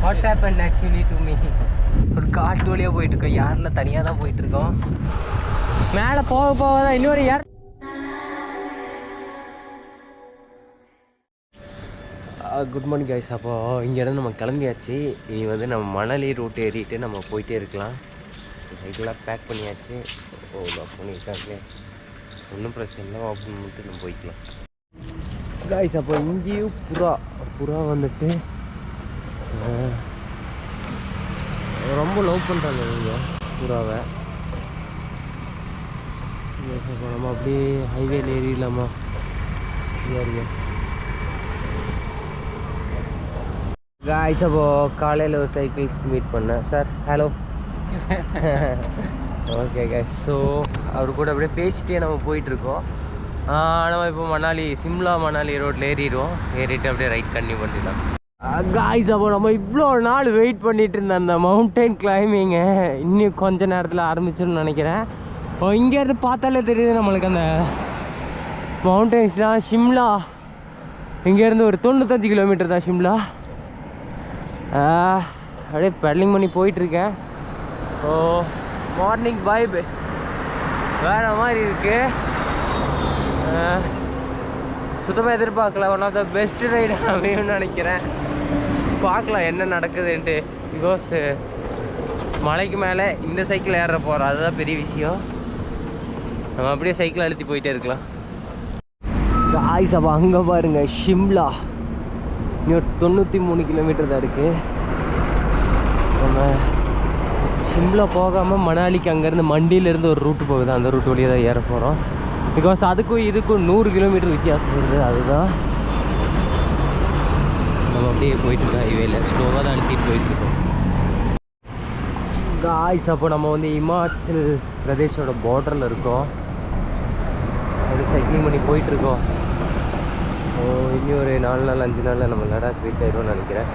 What happened actually to me? ஒரு காட்டு வழியாக போயிட்டுருக்கோம். யாரில் தனியாக தான் போயிட்டுருக்கோம். மேலே போக போக தான் இன்னொரு யார். Good morning guys. அப்போது இங்கேருந்து நம்ம கிளம்பியாச்சு. இனி வந்து நம்ம மணலி ரூட் ஏறிட்டு நம்ம போயிட்டே இருக்கலாம். சைக்கிளாக பேக் பண்ணியாச்சு. லாக் பண்ணியிருக்காங்க, ஒன்றும் பிரச்சனை இல்லை. ஓப்பன் பண்ணிட்டு நம்ம போய்க்கலாம் கைஸ். அப்போ இங்கேயும் புறா வந்துட்டு ரொம்ப லவ் பண்ணுறாங்க இங்கே புறாவை. இப்போ நம்ம அப்படியே ஹைவேல ஏறிடலாமா? ஏறிங்க கைஸ். அப்போது காலையில் ஒரு சைக்கிள்ஸ் மீட் பண்ணேன். Sir hello. Okay guys. So அவர் கூட அப்படியே பேசிகிட்டே நம்ம போயிட்டுருக்கோம். நம்ம இப்போ சிம்லா மணாலி ரோட்டில் ஏறிட்டு அப்படியே ரைட் கன்டினியூ பண்ணிடலாம் கைஸ். அப்போ நம்ம இவ்வளோ நாள் வெயிட் பண்ணிட்டு இருந்தோம் அந்த மவுண்டைன் கிளைம்பிங்கு. இன்னும் கொஞ்ச நேரத்தில் ஆரம்பிச்சிடும்னு நினைக்கிறேன். இங்கேருந்து பார்த்தாலே தெரியுது நம்மளுக்கு அந்த மவுண்டைன்ஸ்லாம். ஷிம்லா இங்கேருந்து ஒரு 95 கிலோமீட்டர் தான் ஷிம்லா. அப்படியே பெடலிங் பண்ணி போயிட்டுருக்கேன். மார்னிங் வைப் வேறு மாதிரி இருக்குது. சுத்தமாக எதிர்பார்க்கல. One of the best ride அமையும்னு நினைக்கிறேன். பார்க்கலாம் என்ன நடக்குதுன்ட்டு. பிகாஸ் மலைக்கு மேலே இந்த சைக்கிள் ஏற போகிறோம், அதுதான் பெரிய விஷயம். நம்ம அப்படியே சைக்கிள் அழுத்தி போயிட்டே இருக்கலாம் காய்ஸ். அப்போ அங்கே பாருங்கள் ஷிம்லா. இன்னொரு 93 கிலோமீட்டர் தான் இருக்குது. நம்ம ஷிம்லா போகாமல் மணாலிக்கு அங்கேருந்து மண்டியிலேருந்து ஒரு ரூட்டு போகுது. அந்த ரூட் வழியாக தான் ஏற போகிறோம். பிகாஸ் அதுக்கும் இதுக்கும் 100 கிலோமீட்டர் வித்தியாசம் இருக்குது. அதுதான் நம்ம அப்படியே போயிட்டுருக்கோம். ஹைவேல ஸ்லோவாக தான் அழுத்திட்டு போயிட்டுருக்கோம் காய்ஸ். அப்போ நம்ம வந்து இமாச்சல் பிரதேஷோட பார்டரில் இருக்கோம். அது சைக்கிளிங் பண்ணி போயிட்டுருக்கோம். இன்னும் ஒரு 4 நாள் 5 நாளில் நம்ம லடாக் ரீச் ஆகிடும்னு நினைக்கிறேன்.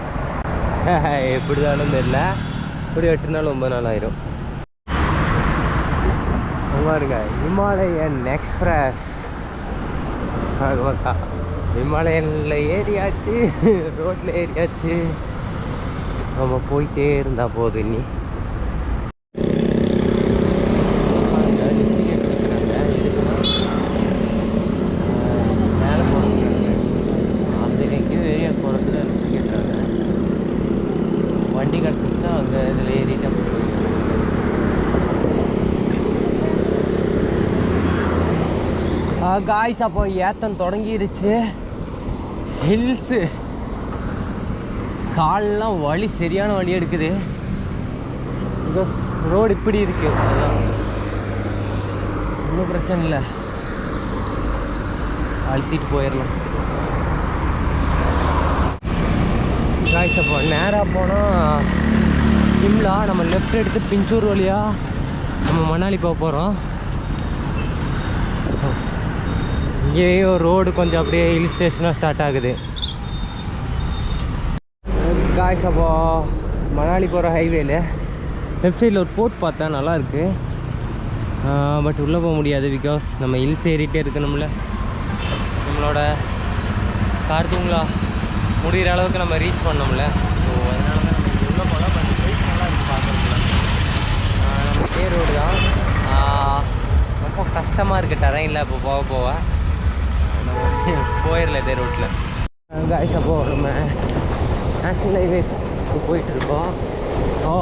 எப்படி தானும் தெரியல. ஒரு 8 நாள் 9 நாள் ஆயிரும். பாருங்க ஹிமாலயன் எக்ஸ்பிரஸ். ஹிமாலயனில் ஏறியாச்சு, ரோட்டில் ஏறியாச்சு. நம்ம போயிட்டே இருந்தால் போதும். இன்னி மேலே போகிறாங்க. அந்த எங்கேயும் ஏரியா போகிறதுல கேட்டுறாங்க. வண்டி கிடச்சிச்சுன்னா அங்கே இதில் ஏறிட்டு அப்படி காய்ஸ். அப்போ ஏத்தம் தொடங்கிருச்சு. ஹில்ஸு கால்லாம் வலி, சரியான வலி எடுக்குது. பிகாஸ் ரோடு இப்படி இருக்குது. அதுதான் ஒன்றும் பிரச்சனை இல்லை, அழுத்திட்டு போயிடலாம் காய்ஸ். அப்போ நேராக போனால் ஷிம்லா, நம்ம லெஃப்ட் எடுத்து பிஞ்சூர் வழியாக நம்ம மணாலி போக போகிறோம். இங்கேயும் ரோடு கொஞ்சம் அப்படியே ஹில் ஸ்டேஷனாக ஸ்டார்ட் ஆகுது காய்ஸ். அப்போது மணாலி போகிற ஹைவேல லெஃப்ட் சைடில் ஒரு ஃபோர்ட் பார்த்தேன், நல்லாயிருக்கு. பட் உள்ளே போக முடியாது. பிகாஸ் நம்ம ஹில்ஸ் ஏறிட்டே இருக்கணும்ல. நம்மளோட கார்தூங்களா முடிகிற அளவுக்கு நம்ம ரீச் பண்ணோம்ல. ஸோ அதனால தான் நம்ம உள்ளே போகலாம். பட் சைட் நல்லா இருக்குது பார்க்குறதுல. நம்ம இதே ரோடு தான். ரொம்ப கஷ்டமாக இருக்குது டரைனில். இப்போ போக போக போயிடல இதே ரோட்டில் காய்ஸ். அப்போது நம்ம நேஷ்னல் ஹைவே போயிட்டுருக்கோம்.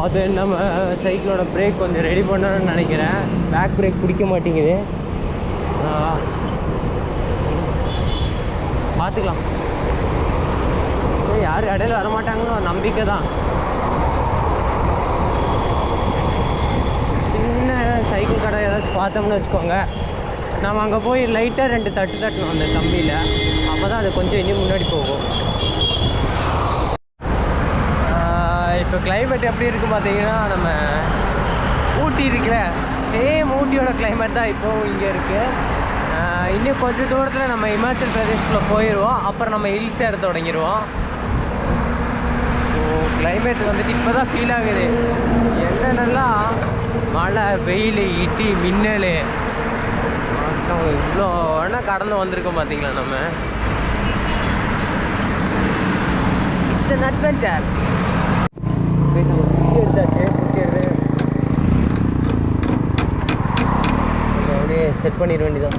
அது நம்ம சைக்கிளோட பிரேக் கொஞ்சம் ரெடி பண்ணணும்னு நினைக்கிறேன். பேக் பிரேக் பிடிக்க மாட்டேங்குது. பார்த்துக்கலாம். யாரும் இடையில வரமாட்டாங்கன்னு ஒரு நம்பிக்கை தான். சின்ன சைக்கிள் கடை ஏதாச்சும் பார்த்தோம்னு வச்சுக்கோங்க, நம்ம அங்கே போய் லைட்டாக 2 தட்டு தட்டணும் அந்த கம்பியில். அப்போ தான் அது கொஞ்சம் இன்னும் முன்னாடி போகும். இப்போ கிளைமேட் எப்படி இருக்குது பார்த்தீங்கன்னா, நம்ம ஊட்டி இருக்குல்ல, சேம் ஊட்டியோட கிளைமேட் தான் இப்போது இங்கே இருக்குது. இன்னும் கொஞ்சம் தூரத்தில் நம்ம இமாச்சல் பிரதேஷ்குள்ளே போயிடுவோம். அப்புறம் நம்ம ஹில்ஸ் ஏற தொடங்கிடுவோம். ஸோ கிளைமேட் வந்துட்டு இப்போ தான் ஃபீல் ஆகுது. என்னென்னலாம் மழை, வெயில், இடி, மின்னல், இவ்வளோ வேணால் கடந்து வந்திருக்கோம் பார்த்தீங்களா. நம்ம இட்ஸ் அன் அட்வென்ச்சர். செட் பண்ணிட வேண்டியதான்.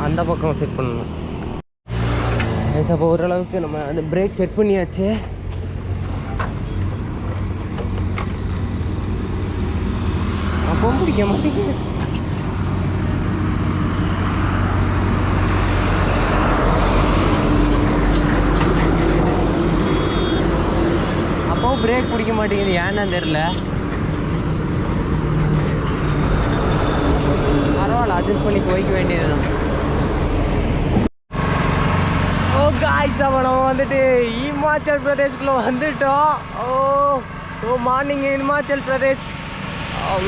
அந்த பக்கம் செட் பண்ணணும். அப்போ ஓரளவுக்கு நம்ம அந்த பிரேக் செட் பண்ணியாச்சு. அப்போ பிடிக்க மாட்டேங்குது. அப்போவும் பிரேக் பிடிக்க மாட்டேங்குது, ஏன்னு தெரியல. பரவாயில்ல, அட்ஜஸ்ட் பண்ணி போய்க்க வேண்டியது தான். ஓ காய்ஸ், அப்போ நம்ம வந்துட்டு இமாச்சல் பிரதேஷ்குள்ளே வந்துட்டோம். ஓ மார்னிங் இமாச்சல் பிரதேஷ்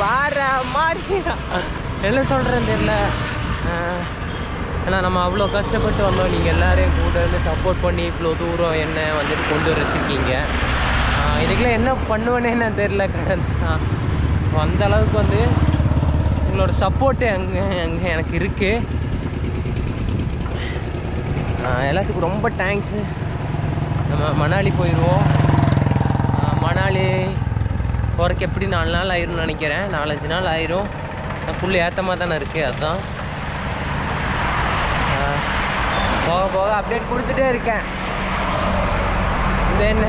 வேற மாதிரி என்ன சொல்கிறேன்னு தெரியல. ஏன்னா நம்ம அவ்வளோ கஷ்டப்பட்டு வந்தோம். நீங்கள் எல்லோரையும் கூட இருந்து சப்போர்ட் பண்ணி இவ்வளோ தூரம் என்ன வந்துட்டு கொண்டு வர வச்சுருக்கீங்க. இதுக்கெல்லாம் என்ன பண்ணுவேன்னே நான் தெரில. அந்த அளவுக்கு வந்து உங்களோட சப்போர்ட்டு அங்கே எனக்கு இருக்குது. எல்லாத்துக்கும் ரொம்ப தேங்க்ஸு. நம்ம மணாலி போயிடுவோம். மணாலி போகிறக்கு எப்படி 4 நாள் ஆயிரும்னு நினைக்கிறேன். 4-5 நாள் ஆயிரும். ஃபுல் ஏற்றமாக தானே இருக்குது. அதுதான் போக போக அப்டேட் கொடுத்துட்டே இருக்கேன். தென்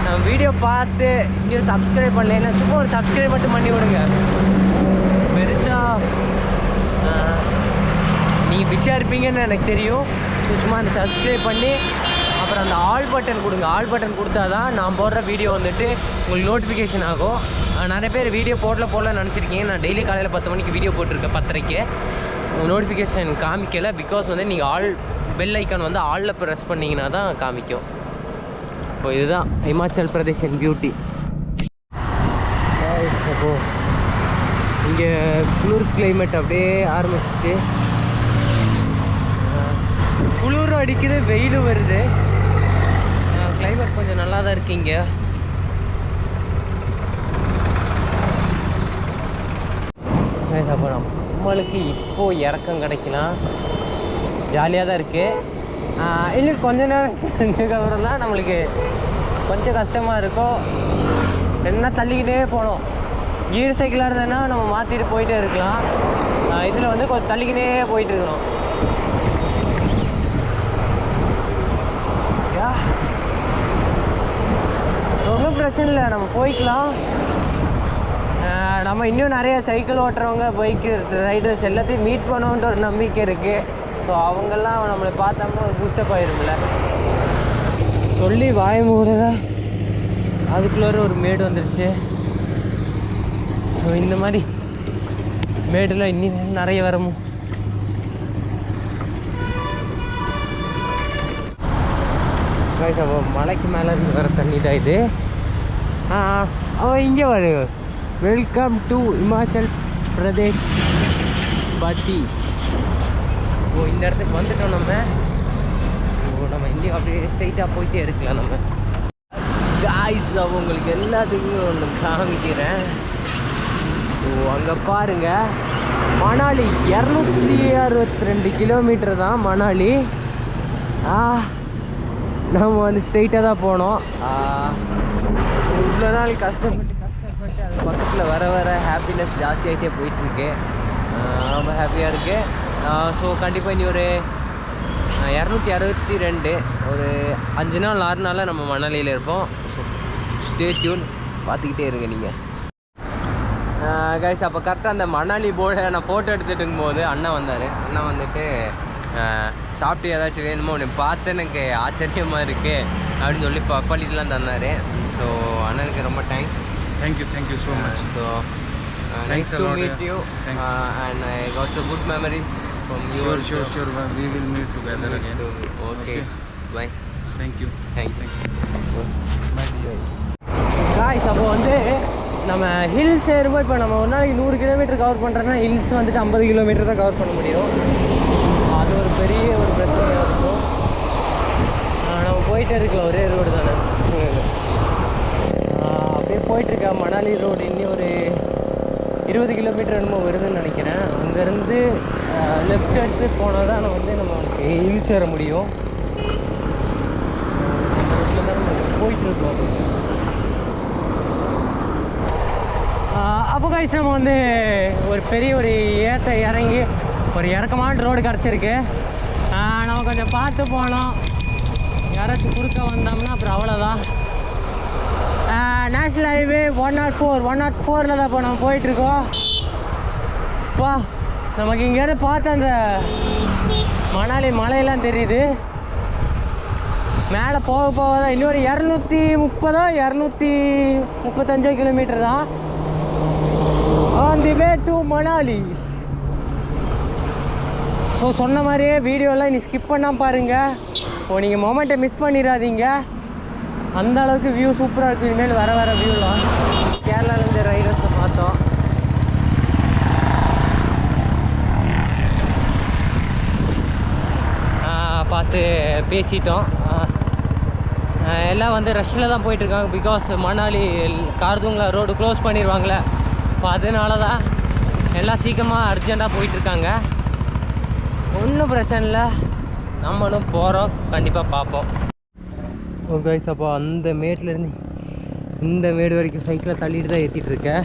நம்ம வீடியோ பார்த்து இன்னும் சப்ஸ்கிரைப் பண்ணலைன்னா சும்மா ஒரு சப்ஸ்கிரைப் மட்டும் பண்ணி விடுங்க. பெருசாக நீங்கள் பிஸியாக இருப்பீங்கன்னு எனக்கு தெரியும். சும்மா அந்த சப்ஸ்கிரைப் பண்ணி அப்புறம் அந்த ஆல் பட்டன் கொடுங்க. ஆல் பட்டன் கொடுத்தா தான் நான் போடுற வீடியோ வந்துட்டு உங்களுக்கு நோட்டிஃபிகேஷன் ஆகும். நிறைய பேர் வீடியோ போடலன்னு நினச்சிருக்கீங்க. நான் டெய்லி காலையில் 10 மணிக்கு வீடியோ போட்டிருக்கேன். 10:30க்கு நோட்டிஃபிகேஷன் காமிக்கலை. பிகாஸ் வந்து நீங்கள் ஆல் பெல் ஐக்கான் வந்து ஆலில் ப்ரெஸ் பண்ணிங்கன்னா தான் காமிக்கும். இப்போ இதுதான் இமாச்சல் பிரதேஷன் பியூட்டி. அப்போ இங்கே குளிர் கிளைமேட் அப்படியே ஆரம்பிச்சிச்சு. குளிரும் அடிக்குது, வெயிலும் வருது. கிளைமேட் கொஞ்சம் நல்லா தான் இருக்கு இங்கே. அப்போ நம்மளுக்கு இப்போது இறக்கம் கிடைக்கலாம். ஜாலியாக தான் இருக்குது. இன்னும் கொஞ்ச நேரம் அப்புறம் தான் நம்மளுக்கு கொஞ்சம் கஷ்டமாக இருக்கும். என்ன தள்ளிக்கிட்டே போகணும். கீர் சைக்கிளாக இருந்ததுன்னா நம்ம மாற்றிட்டு போயிட்டே இருக்கலாம். இதில் வந்து கொஞ்சம் தள்ளிக்கிட்டே போயிட்டு இருக்கணும். ஒன்றும் பிரச்சனை இல்லை, நம்ம போய்க்கலாம். நம்ம இன்னும் நிறைய சைக்கிள் ஓட்டுறவங்க, பைக்கு ரைடர்ஸ் எல்லாத்தையும் மீட் பண்ணோன்ற ஒரு நம்பிக்கை இருக்குது. ஸோ அவங்கெல்லாம் நம்மளை பார்த்தோம்னா ஒரு பூஸ்டப் ஆகிரும்ல. சொல்லி வாய மூடுதான் அதுக்குள்ளார ஒரு மேடு வந்துருச்சு. ஸோ இந்த மாதிரி மேடெல்லாம் இன்னும் நிறைய வரணும். மலைக்கு மேலே இருந்து வர தண்ணி தான் இது. அவன் இங்கே வரு. வெல்கம் டு இமாச்சல் பிரதேஷ் பாட்டி. ஓ இந்த இடத்துக்கு வந்துட்டோம் நம்ம. நம்ம இங்கே அப்படியே ஸ்ட்ரைட்டாக போயிட்டே இருக்கலாம் நம்ம. காய்ஸ், உங்களுக்கு எல்லாத்துக்குமே ஒன்று காமிக்கிறேன். ஸோ அங்கே பாருங்கள், மணாலி 262 கிலோமீட்டர் தான் மணாலி. நம்ம வந்து ஸ்ட்ரெயிட்டாக தான் போனோம். இவ்வளோ நாள் கஷ்டப்பட்டு அது பக்கத்தில் வர வர ஹாப்பினஸ் ஜாஸ்தியாகிட்டே போயிட்டுருக்கு. ரொம்ப ஹாப்பியாக இருக்குது. ஸோ கண்டிப்பாக இனி ஒரு 262 ஒரு 5 நாள் 6 நாளில் நம்ம மணாலியில் இருப்போம். ஸோ ஸ்டே டியூன், பார்த்துக்கிட்டே இருங்க நீங்கள். கைஸ், அப்போ கரெக்டாக அந்த மணாலி போர்டை நான் ஃபோட்டோ எடுத்துகிட்டு இருக்கும்போது அண்ணன் வந்தார். அண்ணன் வந்துட்டு சாப்பிட்டு ஏதாச்சும் வேணுமோ உன்னை பார்த்து எனக்கு ஆச்சரியமாக இருக்குது அப்படின்னு சொல்லி பப்பாளிலாம் தந்தார். ஸோ அண்ணனுக்கு ரொம்ப thanks. Thank you so much. So nice to meet you and I got so good memories from you. Sure. We will meet together again. Okay. Bye. Thank you. Guys, அப்போ வந்து நம்ம ஹில்ஸ் ஏறும்போது இப்போ நம்ம ஒரு நாளைக்கு 100 கிலோமீட்டர் கவர் பண்ணுறோன்னா hills வந்துட்டு 50 கிலோமீட்டர் தான் கவர் பண்ண முடியும். அது ஒரு பெரிய ஒரு பிரச்சனையாக இருக்கும். நம்ம போயிட்டே இருக்கலாம், ஒரே ரோடு தானே. அப்படியே போயிட்டுருக்கேன் மணாலி ரோடு. இன்னும் ஒரு 20 கிலோமீட்டர் என்னமோ வருதுன்னு நினைக்கிறேன். அங்கேருந்து லெஃப்ட் எடுத்து போனால் தான் நம்மளுக்கு ஹில்ஸ் ஏற முடியும். போயிட்டுருக்கோம். அப்போ கைஸ் நம்ம ஒரு பெரிய ஒரு ஏற்ற இறங்கி ஒரு இறக்கமான ரோடு கிடச்சிருக்கு. நம்ம கொஞ்சம் பார்த்து போனோம். யாராச்சும் குறுக்க வந்தோம்னா அப்புறம் அவ்வளோதான். நேஷ்னல் ஹைவே 104 தான் இப்போ நம்ம போயிட்டுருக்கோம். வா, நமக்கு இங்கேருந்து பார்த்து அந்த மணாலி மலையெல்லாம் தெரியுது. மேலே போக போக தான் இன்னொரு 235 கிலோமீட்டர் தான் on the way to Manali. So சொன்ன மாதிரியே வீடியோலாம் நீ ஸ்கிப் பண்ணாமல் பாருங்கள். இப்போ நீங்கள் மொமெண்ட்டை மிஸ் பண்ணிடாதீங்க. அந்த அளவுக்கு வியூ சூப்பராக இருக்குது. இனிமேல் வர வியூலாம் கேரளாலேருந்து ரைடர்ஸை பார்த்தோம். பார்த்து பேசிட்டோம். எல்லாம் ரஷ்ஷில் தான் போயிட்டுருக்காங்க. Because Manali Khardung La road close பண்ணிடுவாங்களே, இப்போ அதனால தான் எல்லாம் சீக்கிரமாக அர்ஜெண்ட்டாக போயிட்டுருக்காங்க. ஒன்றும் பிரச்சனை இல்லை, நம்மளும் போகிறோம், கண்டிப்பாக பார்ப்போம். ஓகே கைஸ், அப்போ அந்த மேட்லேருந்து இந்த மேடு வரைக்கும் சைக்கிளை தள்ளிட்டு தான் ஏற்றிட்டு இருக்கேன்.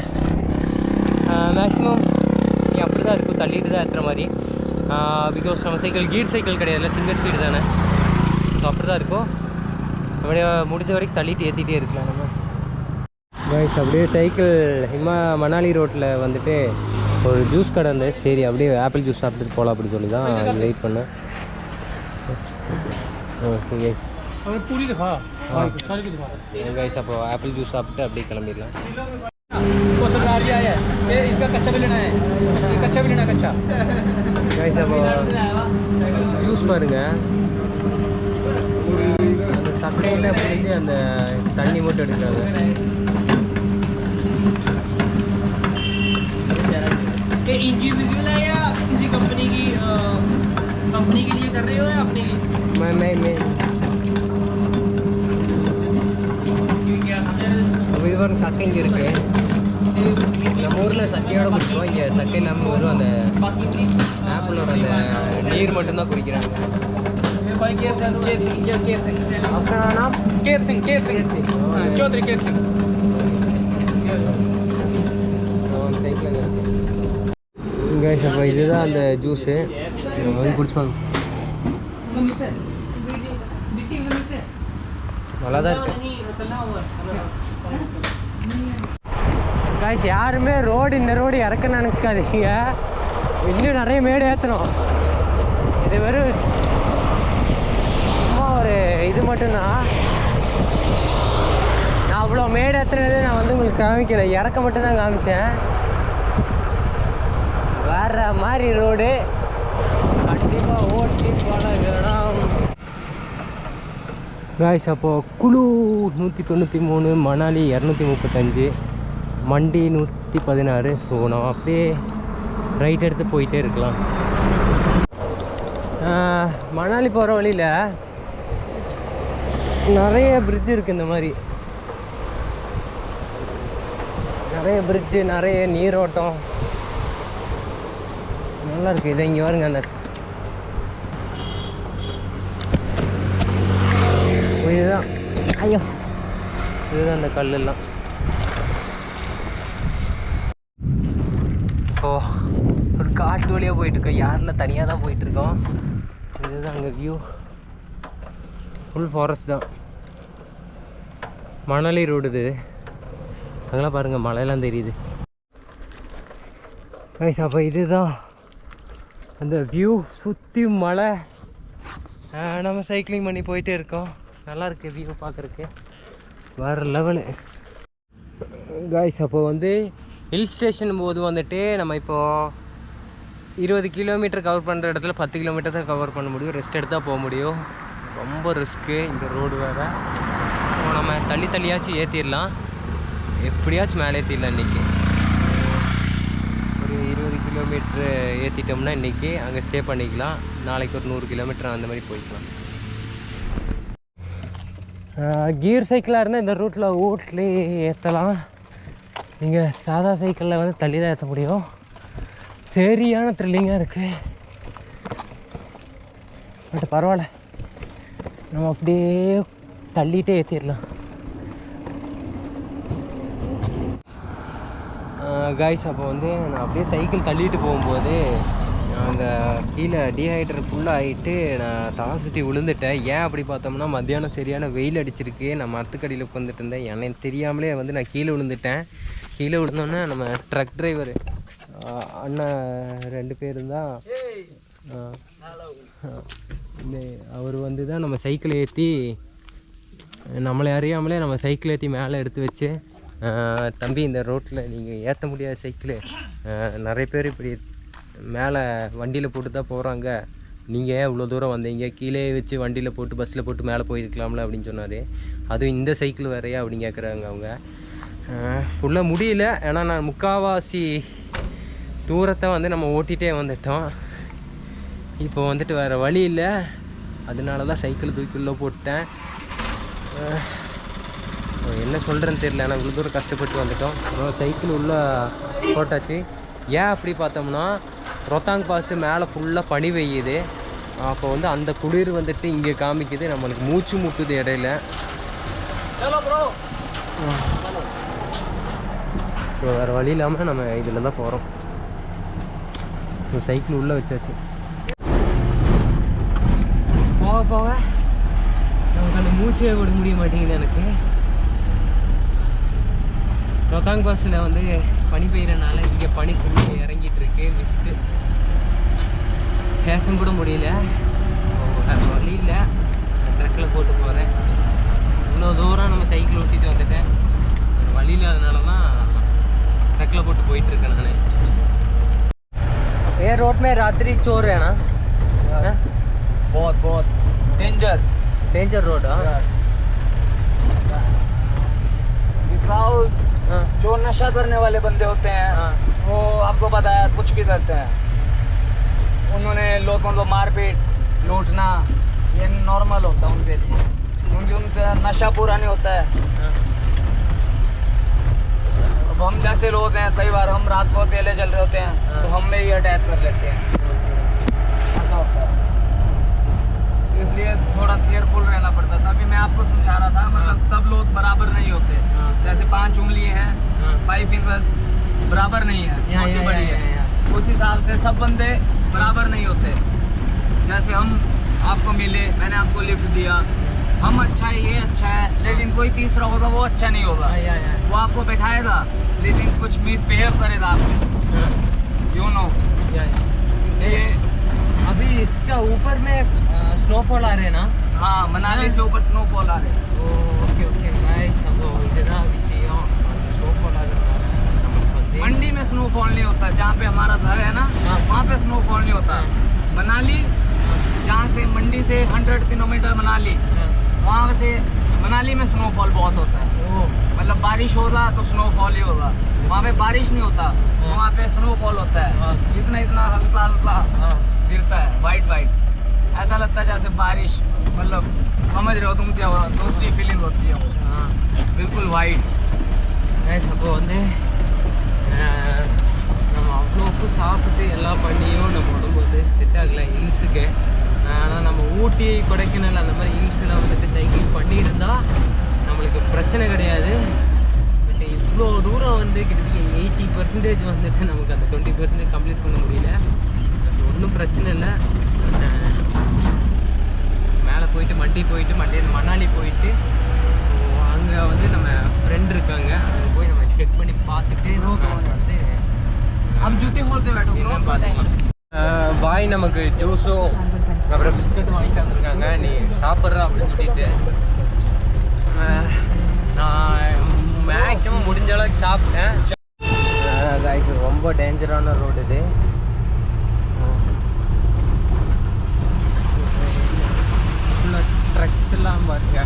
மேக்ஸிமம் நீ அப்படி தான் இருக்கும், தள்ளிட்டு தான் ஏற்றுற மாதிரி. பிகாஸ் நம்ம சைக்கிள் கீர் சைக்கிள் கிடையாதுல்ல, சிங்கிள் ஸ்பீடு தானே. ஸோ அப்படி தான் இருக்கும். அப்படியே முடிஞ்ச வரைக்கும் தள்ளிட்டு ஏற்றிட்டே இருக்கலாம் நம்ம. கைஸ், அப்படியே சைக்கிள் மணாலி ரோட்டில் ஒரு ஜூஸ் கடை இருந்தது. சரி, அப்படியே ஆப்பிள் ஜூஸ் சாப்பிட்டுட்டு போகலாம் அப்படின்னு சொல்லி தான் வெயிட் பண்ணேன். ஓகே கைஸ், கைஸ் அப்போ ஆப்பிள் ஜூஸ் சாப்பிட்டு அப்படியே கிளம்பிடலாம். கைஸ் அப்போ ஜூஸ் பாருங்க, அந்த சக்கையில் புரிஞ்சு அந்த தண்ணி மட்டும் எடுக்கிறாங்க. इंडिविजुअल है या किसी कंपनी के लिए कर रहे हो या अपने लिए? मैं அப்போ இது பாருங்க, சக்கை இங்கே இருக்குது. நம்ம ஊரில் சக்கையோட குடிச்சோம், இங்கே சக்கை இல்லாமல் வெறும் அந்த ஆப்பிளோட அந்த நீர் மட்டும்தான் குடிக்கிறாங்க. चौधरी केर सिंह கைஸ். அப்போ இதுதான் அந்த ஜூஸு, குடிச்சுப்பாங்க. நல்லா தான் இருக்கு கைஸ். யாருமே இந்த ரோடு இறக்க நினச்சிக்காதீங்க. இன்னும் நிறைய மேடு ஏற்றணும். இது வெறும் சும்மா ஒரு இது மட்டும்தான். நான் அவ்வளோ மேடு ஏற்றுனது நான் உங்களுக்கு காமிக்கல, இறக்க மட்டும்தான் காமிச்சேன். வேற மாதிரி ரோடு, கண்டிப்பாக ஓட்டி பழகணும் காய்ஸ். அப்போது குழு 193, மணாலி 235, மண்டி 116. ஸோ நம்ம அப்படியே ரைட் எடுத்து போயிட்டே இருக்கலாம். மணாலி போகிற வழியில் நிறைய பிரிட்ஜ் இருக்குது. இந்த மாதிரி நிறைய பிரிட்ஜு, நிறைய நீரோட்டம் நல்லா இருக்குது. இதை இங்கே வருங்க, அந்த இதுதான், ஐயோ இதுதான் அந்த கல்லெல்லாம். ஓ, ஒரு காட்டு வழியாக போயிட்டுருக்கோம். யாரில் தனியாக தான் போயிட்டுருக்கோம். இதுதான் அங்கே வியூ, ஃபுல் ஃபாரஸ்ட் தான். மணாலி ரோடு இது. அங்கெல்லாம் பாருங்கள், மலையெல்லாம் தெரியுது. அப்போ இதுதான் அந்த வியூ, சுற்றி மலை. நம்ம சைக்கிளிங் பண்ணி போயிட்டே இருக்கோம். நல்லாயிருக்கு வியூ பார்க்குறக்கு, வேறு லெவலு காய்ஸ். அப்போ ஹில் ஸ்டேஷன் போது நம்ம இப்போது 20 கிலோமீட்டர் கவர் பண்ணுற இடத்துல 10 கிலோமீட்டர் தான் கவர் பண்ண முடியும். ரெஸ்ட் எடுத்தால் போக முடியும். ரொம்ப ரிஸ்க்கு இந்த ரோடு வேறு. ஸோ நம்ம தள்ளியாச்சும் ஏற்றிடலாம், எப்படியாச்சும் மேலே ஏற்றிடலாம். இன்றைக்கி ஒரு 20 கிலோமீட்ரு ஏற்றிட்டோம்னா இன்றைக்கி அங்கே ஸ்டே பண்ணிக்கலாம். நாளைக்கு ஒரு 100 கிலோமீட்டர் அந்த மாதிரி போய்க்கலாம். கீர் சைக்கிளாக இருந்தால் இந்த ரூட்டில் ஏற்றலாம். நீங்கள் சாதா சைக்கிளில் வந்து தள்ளி தான் ஏற்ற முடியும். சரியான த்ரில்லிங்காக இருக்குது. பட் பரவாயில்ல, நம்ம அப்படியே தள்ளிகிட்டே ஏற்றிடலாம். காய்ஸ், அப்போ வந்து நான் அப்படியே சைக்கிள் தள்ளிட்டு போகும்போது அந்த கீழே டீஹைட்ரேட் ஃபுல்லாக ஆகிட்டு நான் தலை சுற்றி விழுந்துட்டேன். ஏன் அப்படி பார்த்தோம்னா மத்தியானம் சரியான வெயில் அடிச்சிருக்கு. நான் மரத்துக்கடியில் உட்காந்துட்டு இருந்தேன். எனக்கு தெரியாமலே வந்து நான் கீழே விழுந்துட்டேன். கீழே விழுந்தோன்னே நம்ம ட்ரக் டிரைவர் அண்ணன் 2 பேர் தான் அவர் வந்து தான் நம்ம சைக்கிளை ஏற்றி நம்மளை அறியாமலே நம்ம சைக்கிள் ஏற்றி மேலே எடுத்து வச்சு, தம்பி இந்த ரோட்டில் நீங்கள் ஏற்ற முடியாத சைக்கிள் நிறைய பேர் இப்படி மேலே வண்டியில் போட்டு தான் போகிறாங்க, நீங்கள் ஏன் இவ்வளோ தூரம் வந்தீங்க, கீழே வச்சு வண்டியில் போட்டு பஸ்ஸில் போட்டு மேலே போயிருக்கலாம்ல அப்படின்னு சொன்னார். அதுவும் இந்த சைக்கிள் வேறையா அப்படின்னு கேட்குறாங்க அவங்க. ஃபுல்லாக முடியல, ஏன்னா நான் முக்கால்வாசி தூரத்தை வந்து நம்ம ஓட்டிகிட்டே வந்துட்டோம். இப்போ வந்துட்டு வேறு வழி இல்லை, அதனால தான் சைக்கிள் தூக்கிக்குள்ளே போட்டேன். என்ன சொல்கிறேன்னு தெரியல, ஆனால் இவ்வளோ தூரம் கஷ்டப்பட்டு வந்துட்டோம். சைக்கிள் உள்ளே போட்டாச்சு. ஏன் அப்படி பார்த்தோம்னா ரோத்தாங் பாஸ் மேலே ஃபுல்லாக பனி பெய்யுது. அப்போ வந்து அந்த குளிர் வந்துட்டு இங்கே காமிக்குது, நம்மளுக்கு மூச்சு முட்டுது இடையில. ஸோ வேறு வழி இல்லாமல் நம்ம இதில் தான் போகிறோம். சைக்கிள் உள்ளே வச்சாச்சு. போக போக நமக்கு அந்த மூச்சே விட முடிய மாட்டேங்குது எனக்கு. ரோத்தாங் பாஸில் வந்து பனி பெய்யறனால இங்கே பனி ஃபுல்லாக இறங்கிட்டு இருக்கு, மிஸ்ட்டு. பேச கூட முடியல, வேறு வழி இல்லை, ட்ரக்கில் போட்டு போகிறேன். இவ்வளோ தூரம் நம்ம சைக்கிள் ஓட்டிகிட்டு வந்துட்டேன், வழி இல்லாதனால தான் ட்ரக்கில் போட்டு போயிட்டுருக்கேன் நான். ये रोड में रात्रि चोर है ना? बहुत बहुत डेंजर रोड। बिकॉज जो नशा करने वाले बंदे होते हैं वो आपको पता है कुछ भी करते हैं। उन्होंने लोगों को मारपीट लूटना ये नॉर्मल होता है उनके लिए, क्योंकि उनका नशा पूरा नहीं होता है। अब हम जैसे लोग हैं, कई बार हम रात को अकेले चल रहे होते हैं तो हम में ही अटैक कर लेते हैं, ऐसा होता है। इसलिए थोड़ा केयरफुल रहना पड़ता था। अभी मैं आपको समझा रहा था, मतलब सब लोग बराबर नहीं होते। जैसे 5 उंगली हैं, 5 फिंगर्स बराबर नहीं है, छोटी बड़ी है। उस हिसाब से सब बंदे बराबर नहीं होते। जैसे हम आपको मिले, मैंने आपको लिफ्ट दिया, हम अच्छा है, ये अच्छा है, लेकिन कोई तीसरा होगा वो अच्छा नहीं होगा। वो आपको बैठाएगा लेकिन कुछ मिसबिहेव करेगा आपसे, यू नो। इसलिए अभी इसका ऊपर में स्नोफॉल आ रहे हैं ना? हाँ, मनाली से ऊपर स्नोफॉल आ रहे हैं। ओके ओके गाइस, अब इधर विषय स्नोफॉल आ रहा है। मंडी में स्नोफॉल नहीं होता, जहाँ पे हमारा घर है ना वहाँ पे स्नोफॉल नहीं होता। मनाली, जहाँ से मंडी से 100 किलोमीटर मनाली, वहाँ से मनाली में स्नोफॉल बहुत होता है। मतलब बारिश होगा तो स्नोफॉल ही होगा, वहाँ पे बारिश नहीं होता, वहाँ पे स्नोफॉल होता है। इतना इतना हल्का हल्का गिरता है, वाइट वाइट, ऐसा लगता है जैसे बारिश, मतलब समझ रहे हो तुम क्या हो, दूसरी फीलिंग होती है वो। हाँ, बिल्कुल वाइट। அப்போ வந்து நம்ம அவ்வளோக்கும் சாப்பிட்டு எல்லாம் பண்ணியும் நம்ம உடம்பு வந்து செட் ஆகலை ஹில்ஸுக்கு. ஆனால் நம்ம ஊட்டி கொடைக்கானல் அந்த மாதிரி ஹில்ஸில் வந்துட்டு சைக்கிள் பண்ணியிருந்தால் நம்மளுக்கு பிரச்சனை கிடையாது. பட் இவ்வளோ தூரம் வந்து கிட்டத்தட்ட 80% வந்துட்டு நமக்கு அந்த 20% கம்ப்ளீட் பண்ண முடியல. ஒன்றும் பிரச்சனை இல்லை. மேலே போயிட்டு மண்டியிலேருந்து மணாலி போயிட்டு அங்கே வந்து நம்ம ஃப்ரெண்ட் இருக்காங்க, அங்கே போய் நம்ம செக் பண்ணி பார்த்துட்டு வந்து பாய் நமக்கு ஜூஸும் அப்புறம் பிஸ்கட்டும் வாங்கிட்டு வந்திருக்காங்க. நீ சாப்பிட்ற அப்படின்னு சொல்லிட்டு நான் மேக்ஸிமம் முடிஞ்ச அளவுக்கு சாப்பிட்டேன். ரொம்ப டேஞ்சரான ரோடு இது. ட்ரக்ஸ் எல்லாம் பாருங்க.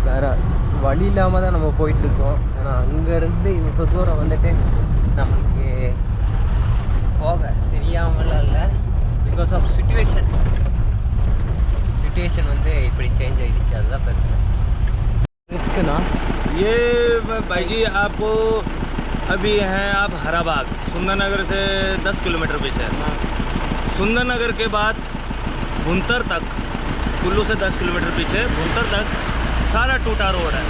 வேற வழி இல்லாமல் தான் நம்ம போயிட்டுருக்கோம். ஏன்னா அங்கேருந்து இவ்வளோ தூரம் வந்துட்டு நம்மளுக்கு போக தெரியாமலாம் இல்லை, பிகாஸ் ஆஃப் சுச்சுவேஷன் வந்து இப்படி சேஞ்ச் ஆகிடுச்சு, அதுதான் பிரச்சனை. ரிஸ்க்குண்ணா. ये भाई जी आपको अभी हैं आप हराबाग, सुंदरनगर से 10 किलोमीटर पीछे है। सुंदरनगर के बाद भुंतर तक, कुल्लू से 10 किलोमीटर पीछे भुंतर तक सारा टूटा रोड है।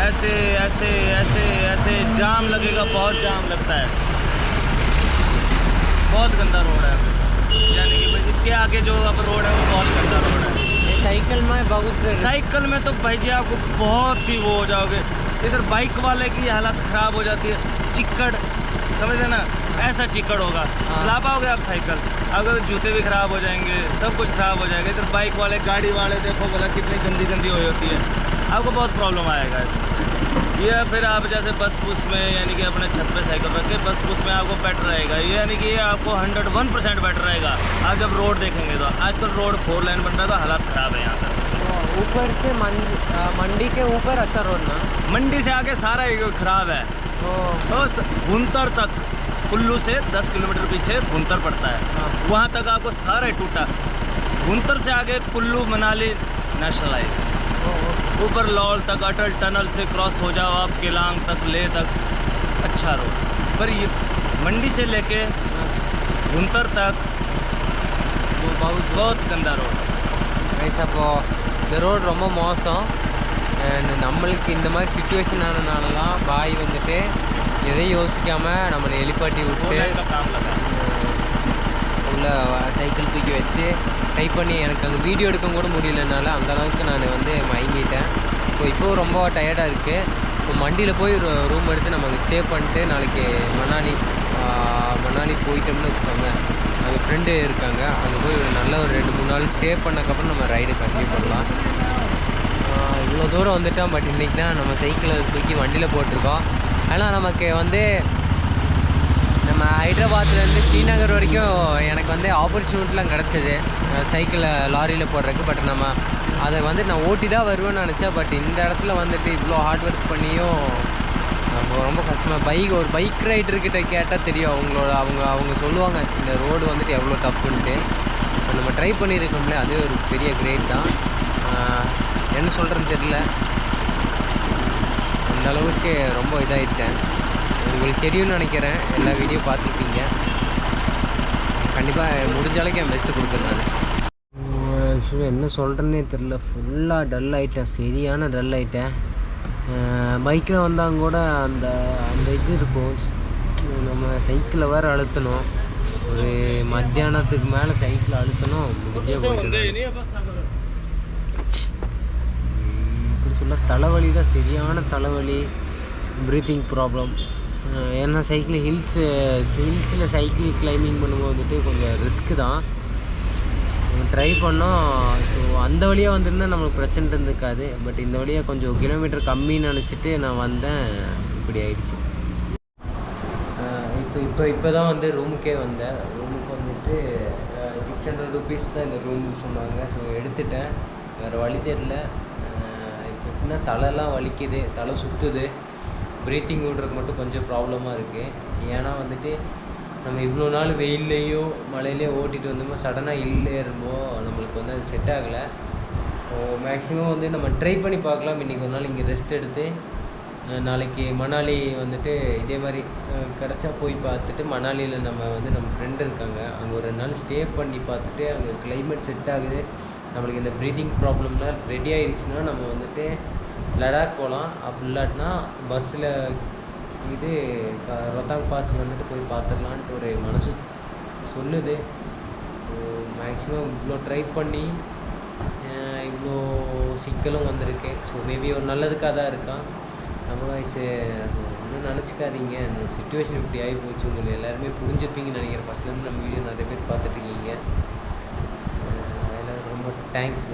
ऐसे ऐसे ऐसे ऐसे जाम लगेगा, बहुत जाम लगता है, बहुत गंदा रोड है। यानी कि इसके आगे जो अब रोड है वो बहुत गंदा रोड है। साइकिल में बहुत साइकिल में तो भाई जी आपको बहुत ही वो हो जाओगे। इधर बाइक वाले की हालत ख़राब हो जाती है, चिक्कड़, समझे ना, ऐसा चिक्कड़ होगा, चला पाओगे आप साइकिल? अगर जूते भी ख़राब हो जाएंगे, सब कुछ ख़राब हो जाएगा। इधर बाइक वाले, गाड़ी वाले देखो भला कितनी गंदी गंदी हो होती है, आपको बहुत प्रॉब्लम आएगा। ये फिर आप जैसे बस बुस में, यानी कि अपने छत पे साइकिल रख के बस बुस में आपको बेटर रहेगा, यानी कि ये आपको 101% बेटर रहेगा। आप जब रोड देखेंगे तो आजकल रोड 4 लेन बन रहा है तो हालात ख़राब है यहाँ पर। ऊपर से मंडी के ऊपर अच्छा रोड ना, मंडी से आगे सारा ख़राब है। तो भुंतर तक, कुल्लू से 10 किलोमीटर पीछे भुंतर पड़ता है, वहाँ तक आपको सारा ही टूटा। भुंतर से आगे कुल्लू मनाली नेशनल हाईवे, ऊपर लौल तक अटल टनल से क्रॉस हो जाओ आप केलांग तक, ले तक, अच्छा रोड। पर ये मंडी से लेके भुंतर तक वो बहुत गंदा रोड है। ரைஸ். அப்போது இந்த ரோடு ரொம்ப மோசம். நம்மளுக்கு இந்த மாதிரி சுச்சுவேஷன் ஆனதுனாலலாம் பாய் வந்துட்டு எதையும் யோசிக்காமல் நம்மளை எழுப்பாட்டி விட்டு உள்ள சைக்கிள் தூக்கி வச்சு டைப் பண்ணி, எனக்கு அங்கே வீடியோ எடுக்க கூட முடியலனால அந்தளவுக்கு நான் வந்து மயங்கிட்டேன். இப்போது ரொம்ப டயர்டாக இருக்குது. இப்போ மண்டியில் போய் ரூம் எடுத்து நம்ம அங்கே ஸ்டே பண்ணிட்டு நாளைக்கு மணாலி போயிட்டோம்னு வச்சுக்கோங்க. அங்கே ஃப்ரெண்டு இருக்காங்க, அங்கே போய் நல்ல ஒரு 2-3 நாள் ஸ்டே பண்ணக்கப்புறம் நம்ம ரைடு கண்டினியூ பண்ணலாம். இவ்வளோ தூரம் வந்துட்டோம். பட் இன்றைக்கி தான் நம்ம சைக்கிளை தூக்கி வண்டியில் போட்டிருக்கோம். ஆனால் நமக்கு வந்து நம்ம ஹைதராபாத்லேருந்து ஸ்ரீநகர் வரைக்கும் எனக்கு வந்து ஆப்பர்ச்சுனிட்டிலாம் கிடச்சிது சைக்கிளை லாரியில் போடுறதுக்கு. பட் நம்ம அதை வந்து நான் ஓட்டி தான் வருவேன்னு நினச்சேன். பட் இந்த இடத்துல வந்துட்டு இவ்வளோ ஹார்ட் ஒர்க் பண்ணியும் ரொம்ப கஷ்டமாக. ஒரு பைக் ரைடர்கிட்ட கேட்டால் தெரியும், அவங்க சொல்லுவாங்க இந்த ரோடு வந்துட்டு எவ்வளோ டஃப்ன்ட்டு. இப்போ நம்ம ட்ரை பண்ணியிருக்கோம்ல, அதே ஒரு பெரிய கிரேட் தான். என்ன சொல்கிறேன்னு தெரியல, அந்த அளவுக்கு ரொம்ப இதாகிட்டேன். உங்களுக்கு தெரியும்னு நினைக்கிறேன், எல்லா வீடியோ பார்த்துருப்பீங்க. கண்டிப்பாக முடிஞ்ச அளவுக்கு என் பெஸ்ட்டு கொடுக்குறேன் நான். ஆக்சுவலி என்ன சொல்கிறேன்னே தெரில, ஃபுல்லாக டல் ஆகிட்டேன், சரியான டல் ஆகிட்டேன். பைக்கில் வந்தாங்க கூட அந்த இது இருக்கும், நம்ம சைக்கிளை வேறு அழுத்தணும். ஒரு மத்தியானத்துக்கு மேலே சைக்கிளை அழுத்தணும், முடிஞ்சே போயிட்டு இப்படி சொல்ல தலைவலி தான், சரியான தலைவலி, ப்ரீத்திங் ப்ராப்ளம். ஏன்னா ஹில்ஸில் சைக்கிள் கிளைம்பிங் பண்ணும்போது வந்துட்டு கொஞ்சம் ரிஸ்க்கு தான். ட்ரை பண்ணோம். ஸோ அந்த வழியாக வந்திருந்தால் நம்மளுக்கு பிரச்சனை இருந்திருக்காது. பட் இந்த வழியாக கொஞ்சம் கிலோமீட்டர் கம்மின்னு நினச்சிட்டு நான் வந்தேன், இப்படி ஆயிடுச்சு. இப்போ தான் வந்து ரூமுக்கே வந்தேன். ரூமுக்கு வந்துட்டு 600 rupees தான் இந்த ரூம் சொன்னாங்க. ஸோ எடுத்துட்டேன், வேறு வழி தெரியல. இப்போ எப்படின்னா தலைலாம் வலிக்குது, தலை சுற்றுது, ப்ரீத்திங் விடுறதுக்கு மட்டும் கொஞ்சம் ப்ராப்ளமாக இருக்குது. ஏன்னா வந்துட்டு நம்ம இவ்வளோ நாள் வெயில்லையோ மழையிலையோ ஓட்டிகிட்டு வந்தோமோ சடனாக ஏறுமோ நம்மளுக்கு வந்து அது செட் ஆகலை. மேக்ஸிமம் வந்து நம்ம ட்ரை பண்ணி பார்க்கலாம். இன்றைக்கி ஒரு நாள் இங்கே ரெஸ்ட் எடுத்து நாளைக்கு மணாலி வந்துட்டு இதே மாதிரி கிடச்சா போய் பார்த்துட்டு, மணாலியில் நம்ம ஃப்ரெண்டு இருக்காங்க, அங்கே ஒரு 2 நாள் ஸ்டே பண்ணி பார்த்துட்டு, அங்கே கிளைமேட் செட் ஆகுது, நம்மளுக்கு இந்த ப்ரீத்திங் ப்ராப்ளம்லாம் ரெடி ஆகிடுச்சுன்னா நம்ம வந்துட்டு லடாக் போகலாம். அப்படி இல்லாட்டினா பஸ்ஸில் இது ரோத்தாங் பாஸ் வந்துட்டு போய் பார்த்துடலான்ட்டு ஒரு மனசு சொல்லுது. மேக்ஸிமம் இவ்வளோ ட்ரை பண்ணி இவ்வளோ சிக்கலும் வந்திருக்கு. ஸோ மேபி ஒரு நல்லதுக்காக தான் இருக்கான். நம்ம வயசு ஒன்றும் நினச்சிக்காதீங்க, சுச்சுவேஷன் இப்படி ஆகி போச்சு. உங்களுக்கு எல்லாருமே புரிஞ்சுப்பீங்கன்னு நினைக்கிறேன். ஃபஸ்ட்லேருந்து நம்ம வீடியோ நிறைய பேர் பார்த்துட்ருக்கீங்க. அதில் ரொம்ப தேங்க்ஸ்.